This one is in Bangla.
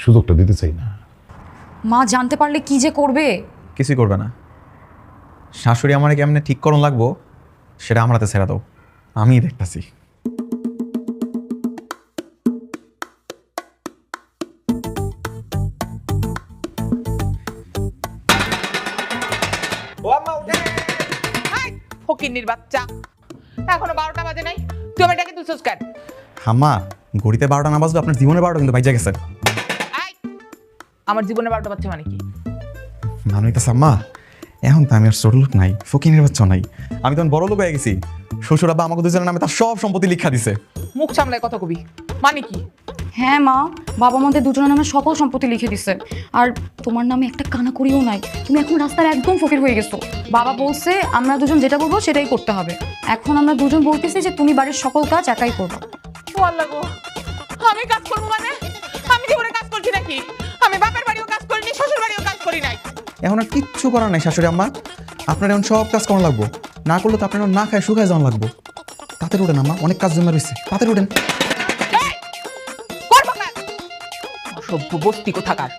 সুযোগটা দিতে চাই না। মা জানতে পারলে কি যে করবে। কিছুই করবে না। শাশুড়ি আমার কেমনে ঠিক করণ লাগবো সেটা আমার হাতে ছেড়ে দাও, আমিই দেখতেছি। ফকিন্নির বাচ্চা, এখনো 12টা বাজে নাই, তুই আমার ডাকে তুলছিস কেন? আম্মা, ঘড়িতে 12টা না বাজবে আপনার জীবনে 12টা কিন্তু বাইজা গেছে। আমার জীবনে 12টা বাজছে মানে কি? মানুষ তো আম্মা, এখন তো আমি আর ছোট লোক নাই, ফকিনের বাচ্চা নাই, আমি তখন বড় লোক হয়ে গেছি। শ্বশুর আব্বা আমাকে দুজনের নামে তার সব সম্পত্তি লিখা দিছে। মুখ সামলায় কথা কবি, মানে কি? হ্যাঁ মা, বাবা আমাদের দুজনের নামে সকল সম্পত্তি লিখে দিছে। আর তোমার নামে একটা কানা করিও নাই, তুমি এখন রাস্তার একদম ফকির হয়ে গেছো। বাবা বলছে আমরা দুজন যেটা বলবো সেটাই করতে হবে। এখন আমরা দুজন বলতেছি যে তুমি বাড়ির সকল কাজ একাই করবে। আল্লাহ গো, আমি কাজ করবো মানে? আমি জীবনে কাজ করছি নাকি? আমি বাপের বাড়িও কাজ করিনি, শ্বশুর বাড়িও কাজ করি নাই। এখন আর কিচ্ছু করার নাই শাশুড়ি আম্মা, আপনার এখন সব কাজ করা লাগবো। না করলে তো আপনার না খায় শুকায় যাওয়া লাগবো। তাতে উঠেন আম্মা, অনেক কাজ জমা রয়েছে, তাতে উঠেন। করবো কাজ, অসভ্য বস্তি কোথাকার।